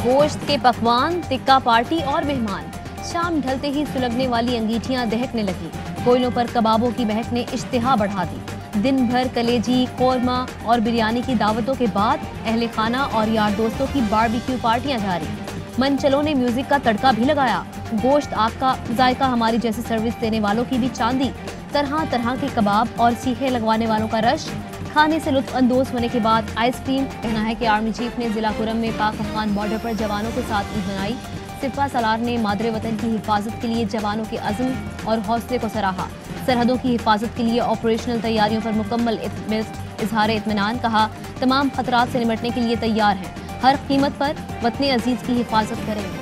गोश्त के पकवान, टिक्का पार्टी और मेहमान। शाम ढलते ही सुलगने वाली अंगीठियां दहकने लगी। कोयलों पर कबाबों की महक ने इश्तिहा बढ़ा दी। दिन भर कलेजी, कोरमा और बिरयानी की दावतों के बाद अहले खाना और यार दोस्तों की बारबेक्यू पार्टियां जारी। मनचलों ने म्यूजिक का तड़का भी लगाया। गोश्त आग का जायका हमारी जैसी सर्विस देने वालों की भी चांदी। तरह तरह के कबाब और सीखे लगवाने वालों का रश। खाने से लुत्फ अंदोज होने के बाद आइसक्रीम। कहना है कि आर्मी चीफ ने जिला कुरम में पाक अफगान बॉर्डर पर जवानों के साथ ईद मनाई। सिपा सलार ने मादरे वतन की हिफाजत के लिए जवानों के अज़्म और हौसले को सराहा। सरहदों की हिफाजत के लिए ऑपरेशनल तैयारियों पर मुकम्मल इजहार इत्मीनान। कहा, तमाम खतरात से निपटने के लिए तैयार हैं। हर कीमत पर वतन अजीज की हिफाजत करेंगे।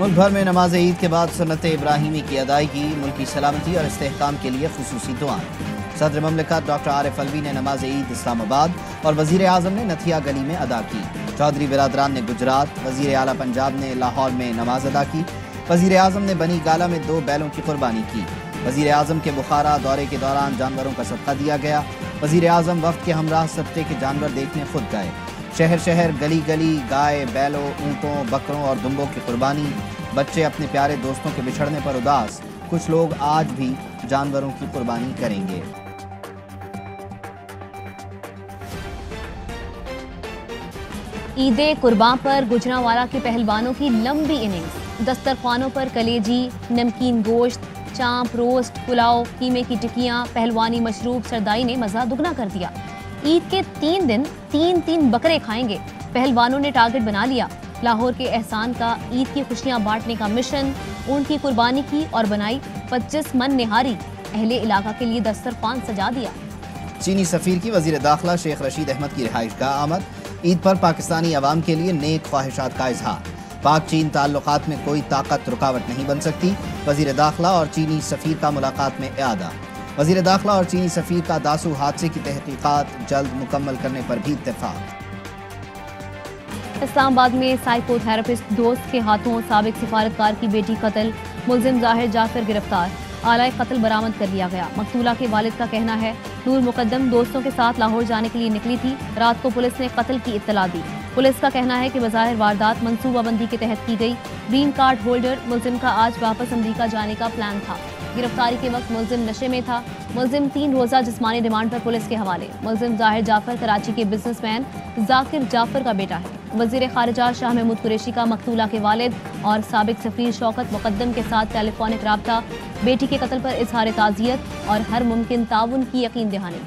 मुल्क भर में नमाज ईद के बाद सुन्नत इब्राहिमी की अदायगी, मुल्की सलामती और इस्तेहकाम के लिए खुसूसी दुआएं। सदर ममलिकत डॉक्टर आरिफ अलवी ने नमाज ईद इस्लामाबाद और वजीर आजम ने नथिया गली में अदा की। चौधरी बिरादरान ने गुजरात, वजीर आला पंजाब ने लाहौर में नमाज अदा की। वजीर आजम ने बनी गाला में 2 बैलों की कुर्बानी की। वजीर आजम के बुखारा दौरे के दौरान जानवरों का सदका दिया गया। वजीर आजम वफ्द के हमरा सत्ते के जानवर देखने खुद गए। शहर शहर, गली गली गाय, बैलों, ऊँटों, बकरों और दुम्बों की कुर्बानी। बच्चे अपने प्यारे दोस्तों के बिछड़ने पर उदास। कुछ लोग आज भी जानवरों की कुर्बानी करेंगे। ईद कुर्बान पर गुजरांवाला के पहलवानों की लंबी इनिंग्स। दस्तरखानों पर कलेजी, नमकीन गोश्त, चांप, रोस्ट, पुलाव, कीमे की टिक्कियां, पहलवानी मशरूब सरदाई ने मजा दुगना कर दिया। ईद के 3 दिन 3 बकरे खाएंगे। पहलवानों ने टारगेट बना लिया। लाहौर के एहसान का ईद की खुशियां बांटने का मिशन। ऊंट की कुर्बानी की और बनाई 25 मन निहारी। अहले इलाका के लिए दस्तरखान सजा दिया। चीनी सफीर की वजीर दाखिला शेख रशीद अहमद की रिहाइश का आमद। ईद पर पाकिस्तानी अवाम के लिए नेक ख्वाहिशात का इजहार। पाक चीन ताल्लुकात में कोई ताकत रुकावट नहीं बन सकती। वजीर दाखिला और चीनी सफीर का मुलाकात में इआदा। वजीर दाखिला और चीनी सफीर का दासू हादसे की तहकीकात जल्द मुकम्मल करने पर भी इत्तेफाक। इस्लामाबाद में साइकोथेरेपिस्ट दोस्त के हाथों साबिक सिफारतकार की बेटी कत्ल। मुलजिम जाहिर जाकर गिरफ्तार। आलाए कत्ल बरामद कर लिया गया। मकतूला के वालिद का कहना है, नूर मुकद्दम दोस्तों के साथ लाहौर जाने के लिए निकली थी। रात को पुलिस ने कत्ल की इत्तला दी। पुलिस का कहना है कि बज़ाहिर वारदात मंसूबाबंदी के तहत की गई। ग्रीन कार्ड होल्डर मुलजिम का आज वापस अमरीका जाने का प्लान था। गिरफ्तारी के वक्त मुलजिम नशे में था। मुलजिम 3 रोजा जिस्मानी रिमांड पर पुलिस के हवाले। मुलजिम जाहिर जाफर कराची के बिजनेसमैन जाकिर जाफर का बेटा है। वजीर खारिजा शाह महमूद कुरैशी का मकतूला के वालिद और साबिक सफीर शौकत मुकद्दम के साथ टेलीफोनिक राब्ता। बेटी के कत्ल पर इजहार ताज़ियत और हर मुमकिन ताउन की यकीन दहानी।